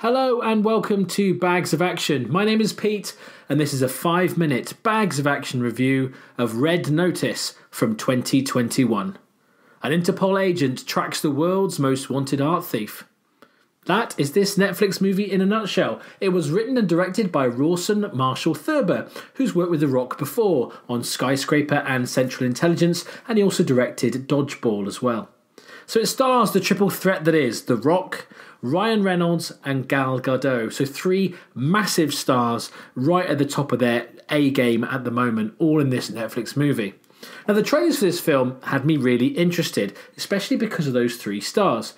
Hello and welcome to Bags of Action. My name is Pete and this is a 5-minute Bags of Action review of Red Notice from 2021. An Interpol agent tracks the world's most wanted art thief. That is this Netflix movie in a nutshell. It was written and directed by Rawson Marshall Thurber, who's worked with The Rock before on Skyscraper and Central Intelligence, and he also directed Dodgeball as well. So it stars the triple threat that is The Rock, Ryan Reynolds and Gal Gadot. So 3 massive stars right at the top of their A-game at the moment, all in this Netflix movie. Now the trailers for this film had me really interested, especially because of those 3 stars.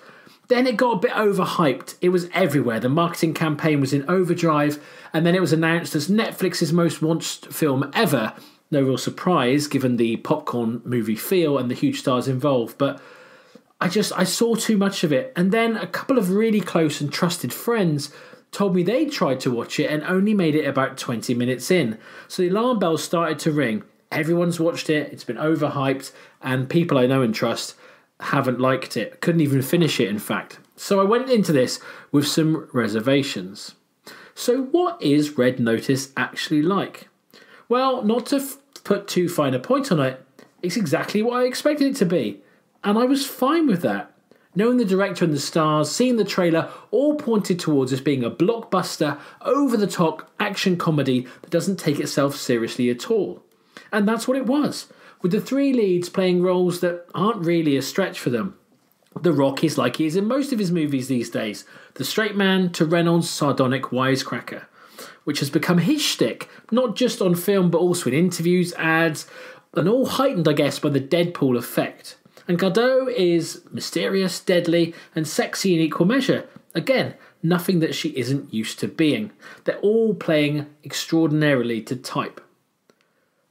Then it got a bit overhyped. It was everywhere. The marketing campaign was in overdrive, and then it was announced as Netflix's most watched film ever. No real surprise given the popcorn movie feel and the huge stars involved, but I saw too much of it. And then a couple of really close and trusted friends told me they tried to watch it and only made it about 20 minutes in. So the alarm bells started to ring. Everyone's watched it, it's been overhyped, and people I know and trust haven't liked it. Couldn't even finish it, in fact. So I went into this with some reservations. So what is Red Notice actually like? Well, not to put too fine a point on it, it's exactly what I expected it to be. And I was fine with that. Knowing the director and the stars, seeing the trailer, all pointed towards this being a blockbuster, over-the-top action comedy that doesn't take itself seriously at all. And that's what it was, with the 3 leads playing roles that aren't really a stretch for them. The Rock is like he is in most of his movies these days, the straight man to Reynolds' sardonic wisecracker, which has become his shtick, not just on film but also in interviews, ads, and all heightened, I guess, by the Deadpool effect. And Gadot is mysterious, deadly, and sexy in equal measure. Again, nothing that she isn't used to being. They're all playing extraordinarily to type.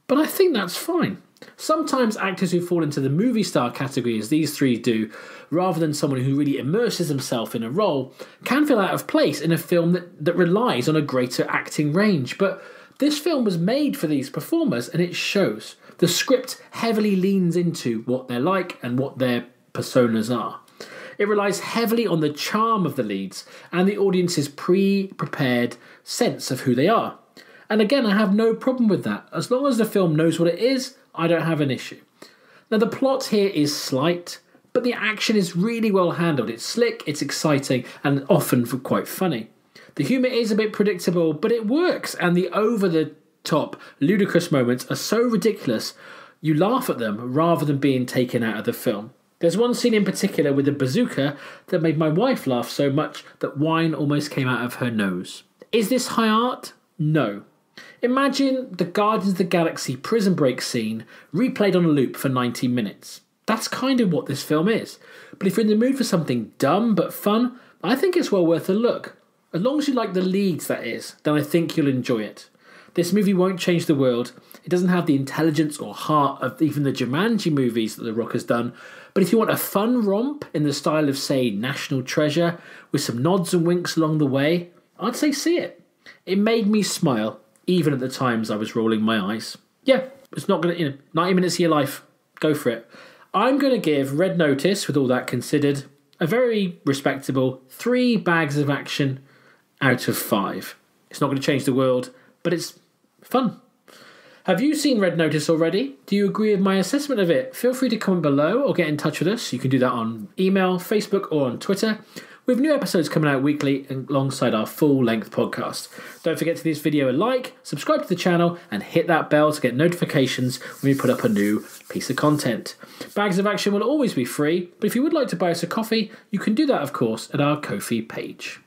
But I think that's fine. Sometimes actors who fall into the movie star category, as these 3 do, rather than someone who really immerses himself in a role, can feel out of place in a film that relies on a greater acting range. But this film was made for these performers, and it shows. The script heavily leans into what they're like and what their personas are. It relies heavily on the charm of the leads and the audience's pre-prepared sense of who they are. And again, I have no problem with that. As long as the film knows what it is, I don't have an issue. Now, the plot here is slight, but the action is really well handled. It's slick, it's exciting, and often quite funny. The humour is a bit predictable, but it works, and the over-the-top, ludicrous moments are so ridiculous, you laugh at them rather than being taken out of the film. There's one scene in particular with a bazooka that made my wife laugh so much that wine almost came out of her nose. Is this high art? No. Imagine the Guardians of the Galaxy prison break scene replayed on a loop for 90 minutes. That's kind of what this film is. But if you're in the mood for something dumb but fun, I think it's well worth a look. As long as you like the leads, that is, then I think you'll enjoy it. This movie won't change the world. It doesn't have the intelligence or heart of even the Jumanji movies that The Rock has done. But if you want a fun romp in the style of, say, National Treasure, with some nods and winks along the way, I'd say see it. It made me smile, even at the times I was rolling my eyes. Yeah, it's not going to, 90 minutes of your life, go for it. I'm going to give Red Notice, with all that considered, a very respectable 3 bags of action out of 5. It's not going to change the world, but it's fun. Have you seen Red Notice already? Do you agree with my assessment of it? Feel free to comment below or get in touch with us. You can do that on email, Facebook, or on Twitter. We have new episodes coming out weekly alongside our full-length podcast. Don't forget to give this video a like, subscribe to the channel, and hit that bell to get notifications when we put up a new piece of content. Bags of Action will always be free, but if you would like to buy us a coffee, you can do that, of course, at our Ko-fi page.